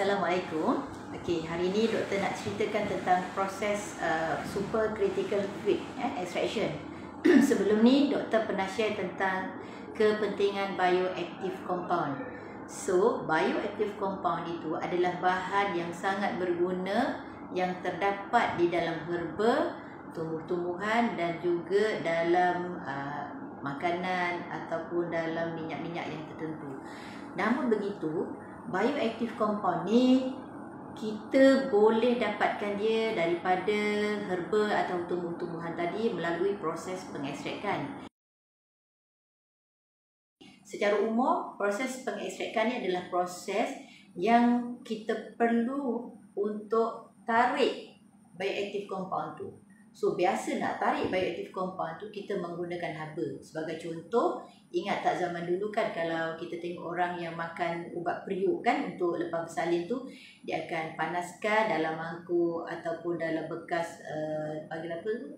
Assalamualaikum. Okey, hari ini doktor nak ceritakan tentang proses supercritical fluid extraction. Sebelum ni doktor pernah share tentang kepentingan bioactive compound. So, bioactive compound itu adalah bahan yang sangat berguna yang terdapat di dalam herba, tumbuh-tumbuhan dan juga dalam makanan ataupun dalam minyak-minyak yang tertentu. Namun begitu, bioactive compound ni kita boleh dapatkan dia daripada herba atau tumbuh-tumbuhan tadi melalui proses pengekstrakan. Secara umum, proses pengekstrakan ni adalah proses yang kita perlu untuk tarik bioactive compound tu. So, biasa nak tarik bioactive compound tu kita menggunakan haba. Sebagai contoh, ingat tak zaman dulu kan kalau kita tengok orang yang makan ubat periuk kan untuk lepas bersalin tu, dia akan panaskan dalam mangkuk ataupun dalam bekas panggil apa tu?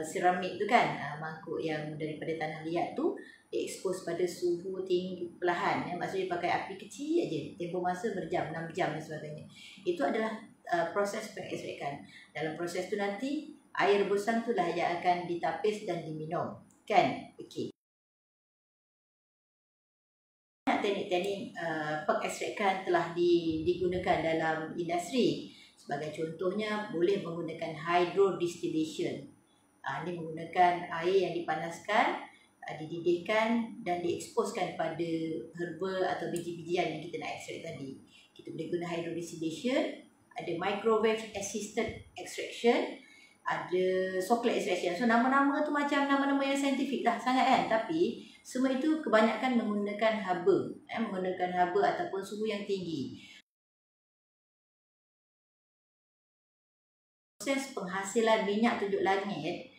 Seramik tu kan, mangkuk yang daripada tanah liat tu diekspos pada suhu tinggi perlahan ya, maksudnya pakai api kecil aja, tempoh masa berjam, 6 jam dan sebagainya. Itu adalah proses pengekstrakan. Dalam proses tu nanti air rebusan tu lah yang akan ditapis dan diminum kan. Okey, teknik-teknik pengekstrakan telah digunakan dalam industri. Sebagai contohnya boleh menggunakan hydrodistillation. Ini menggunakan air yang dipanaskan, dididihkan dan dieksposkan pada herba atau biji-bijian yang kita nak ekstrak tadi. Kita boleh guna hydrodistillation, ada microwave assisted extraction, ada chocolate extraction. So nama-nama tu macam nama-nama yang saintifik lah sangat kan, tapi semua itu kebanyakan menggunakan haba, menggunakan haba ataupun suhu yang tinggi. Proses penghasilan minyak tujuk langit,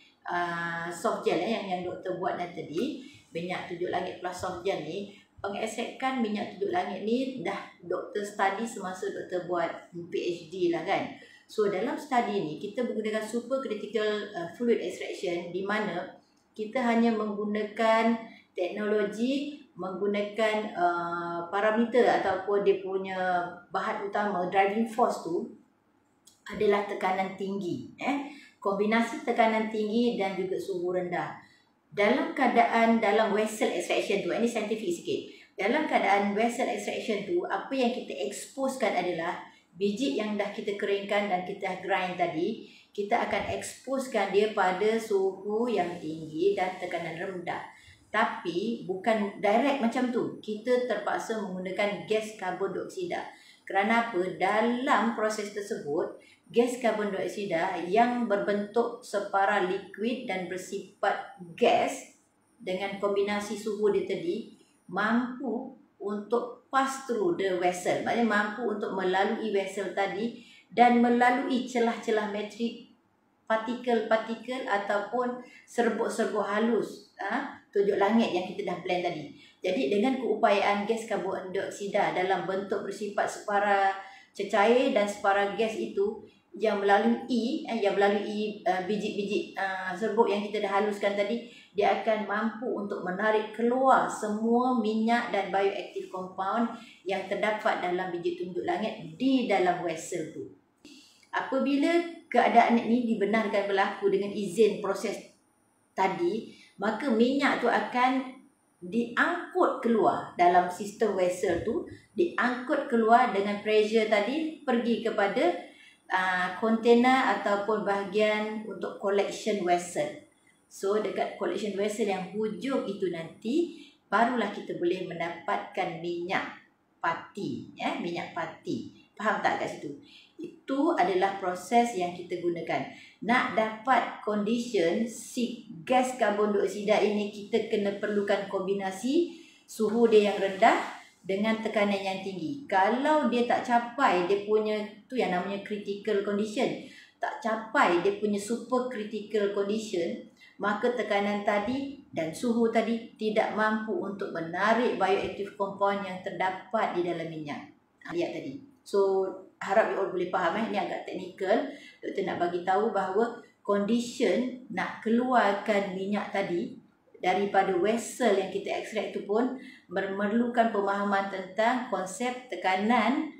soft gel yang doktor buat tadi, minyak tujuk langit plus soft gel ni, pengekstrakan minyak tujuk langit ni dah doktor study semasa doktor buat PhD lah kan. So dalam study ni kita menggunakan supercritical fluid extraction di mana kita hanya menggunakan teknologi, menggunakan parameter ataupun dia punya bahan utama, driving force tu adalah tekanan tinggi. Kombinasi tekanan tinggi dan juga suhu rendah. Dalam keadaan dalam vessel extraction tu, ini saintifik sikit. Dalam keadaan vessel extraction tu, apa yang kita eksposkan adalah biji yang dah kita keringkan dan kita grind tadi, kita akan eksposkan dia pada suhu yang tinggi dan tekanan rendah. Tapi bukan direct macam tu. Kita terpaksa menggunakan gas karbon dioksida. Kerana apa? Dalam proses tersebut, gas karbon dioksida yang berbentuk separa liquid dan bersifat gas dengan kombinasi suhu dia tadi mampu untuk pass through the vessel. Maksudnya mampu untuk melalui vessel tadi dan melalui celah-celah metrik partikel-partikel ataupun serbuk-serbuk halus tujuk langit yang kita dah blend tadi. Jadi dengan keupayaan gas karbon dioksida dalam bentuk bersifat separa cecair dan separa gas itu yang melalui biji-biji serbuk yang kita dah haluskan tadi, dia akan mampu untuk menarik keluar semua minyak dan bioactive compound yang terdapat dalam biji tunjuk langit di dalam vessel tu. Apabila keadaan ini dibenarkan berlaku dengan izin proses tadi, maka minyak tu akan diangkut keluar dalam sistem vessel tu, diangkut keluar dengan pressure tadi pergi kepada container ataupun bahagian untuk collection vessel. So dekat collection vessel yang hujung itu nanti barulah kita boleh mendapatkan minyak pati, minyak pati. Faham tak kat situ? Itu adalah proses yang kita gunakan. Nak dapat condition si gas karbon dioksida ini, kita kena perlukan kombinasi suhu dia yang rendah dengan tekanan yang tinggi. Kalau dia tak capai dia punya tu yang namanya critical condition, tak capai dia punya supercritical condition, maka tekanan tadi dan suhu tadi tidak mampu untuk menarik bioactive compound yang terdapat di dalam minyak. Lihat tadi. So harap you all boleh faham ini agak teknikal. Doktor nak bagi tahu bahawa condition nak keluarkan minyak tadi daripada vessel yang kita ekstrak itu pun memerlukan pemahaman tentang konsep tekanan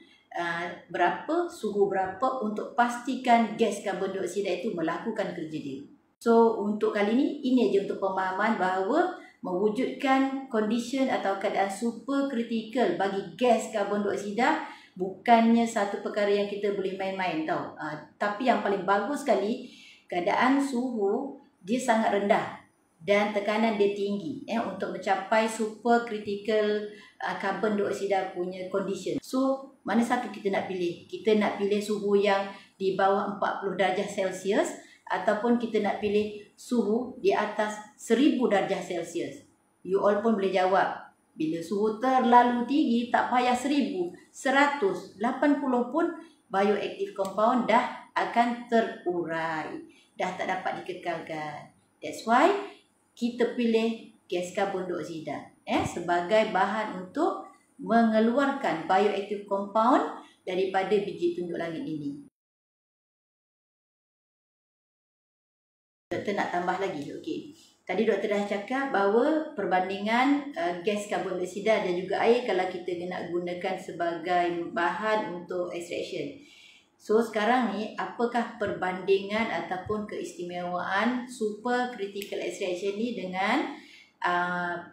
berapa, suhu berapa untuk pastikan gas karbon dioksida itu melakukan kerja dia. So untuk kali ini aja untuk pemahaman bahawa mewujudkan condition atau keadaan super kritikal bagi gas karbon dioksida bukannya satu perkara yang kita boleh main-main tau. Tapi yang paling bagus sekali, keadaan suhu dia sangat rendah dan tekanan dia tinggi untuk mencapai super critical carbon dioksida punya condition. So mana satu kita nak pilih? Kita nak pilih suhu yang di bawah 40 darjah Celsius ataupun kita nak pilih suhu di atas 1000 darjah Celsius? You all pun boleh jawab. Bila suhu terlalu tinggi, tak payah 1000, 100, 80 pun bioactive compound dah akan terurai, dah tak dapat dikekalkan. That's why kita pilih gas karbon dioksida sebagai bahan untuk mengeluarkan bioactive compound daripada biji tunjuk langit ini. Doktor nak tambah lagi. Okey. Tadi doktor dah cakap bahawa perbandingan gas karbon dioksida dan juga air kalau kita nak gunakan sebagai bahan untuk extraction. So sekarang ni apakah perbandingan ataupun keistimewaan super critical extraction ni dengan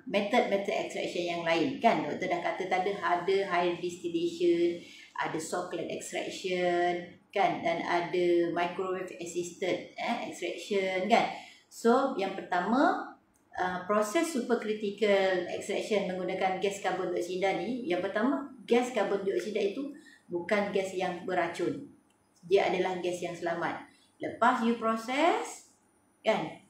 method extraction yang lain kan? Doktor dah kata tadi ada high distillation, ada Socklet extraction kan, dan ada microwave assisted extraction kan. So yang pertama, proses supercritical extraction menggunakan gas karbon dioksida ni, yang pertama, gas karbon dioksida itu bukan gas yang beracun. Dia adalah gas yang selamat. Lepas you proses kan,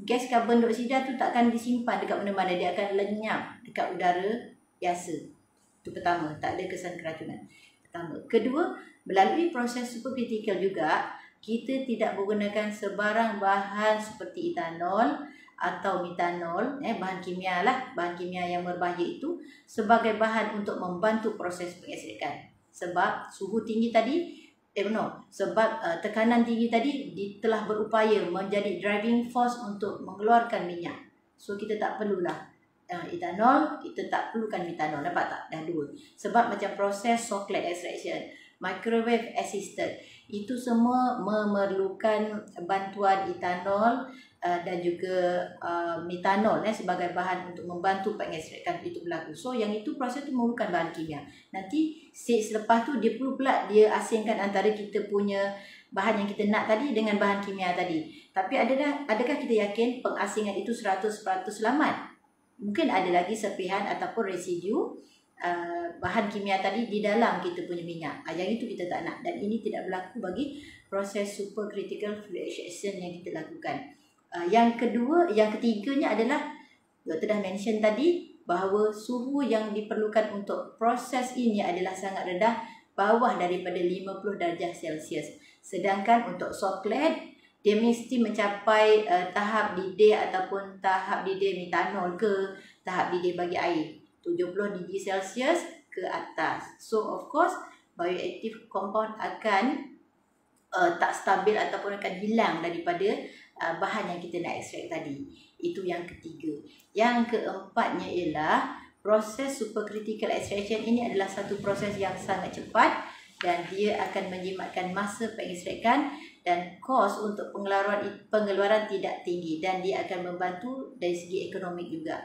gas karbon dioksida tu takkan disimpan dekat mana-mana, dia akan lenyap dekat udara biasa. Itu pertama, tak ada kesan keracunan. Pertama. Kedua, melalui proses supercritical juga, kita tidak menggunakan sebarang bahan seperti etanol atau metanol, bahan kimia lah, bahan kimia yang berbahaya itu sebagai bahan untuk membantu proses pengekstrakan. Sebab suhu tinggi tadi, sebab tekanan tinggi tadi telah berupaya menjadi driving force untuk mengeluarkan minyak. So kita tak perlulah etanol, kita tak perlukan metanol, dapat tak? Dah dua. Sebab macam proses Socklet extraction, microwave assisted, itu semua memerlukan bantuan etanol dan juga metanol sebagai bahan untuk membantu pengekstrakan itu berlaku. So yang itu proses itu memerlukan bahan kimia. Nanti stage selepas tu dia perlu pula dia asingkan antara kita punya bahan yang kita nak tadi dengan bahan kimia tadi. Tapi adakah kita yakin pengasingan itu 100% selamat? Mungkin ada lagi serpihan ataupun residu bahan kimia tadi di dalam kita punya minyak. Yang itu kita tak nak, dan ini tidak berlaku bagi proses supercritical fluid extraction yang kita lakukan. Yang ketiganya adalah doktor dah mention tadi bahawa suhu yang diperlukan untuk proses ini adalah sangat rendah, bawah daripada 50 darjah Celsius. Sedangkan untuk Socklet, dia mesti mencapai tahap didih ataupun tahap didih metanol ke tahap didih bagi air 70 darjah Celsius ke atas. So of course bioactive compound akan tak stabil ataupun akan hilang daripada bahan yang kita nak ekstrak tadi. Itu yang ketiga. Yang keempatnya ialah proses supercritical extraction ini adalah satu proses yang sangat cepat dan dia akan menjimatkan masa pengekstrakan dan kos untuk pengeluaran tidak tinggi, dan dia akan membantu dari segi ekonomik juga.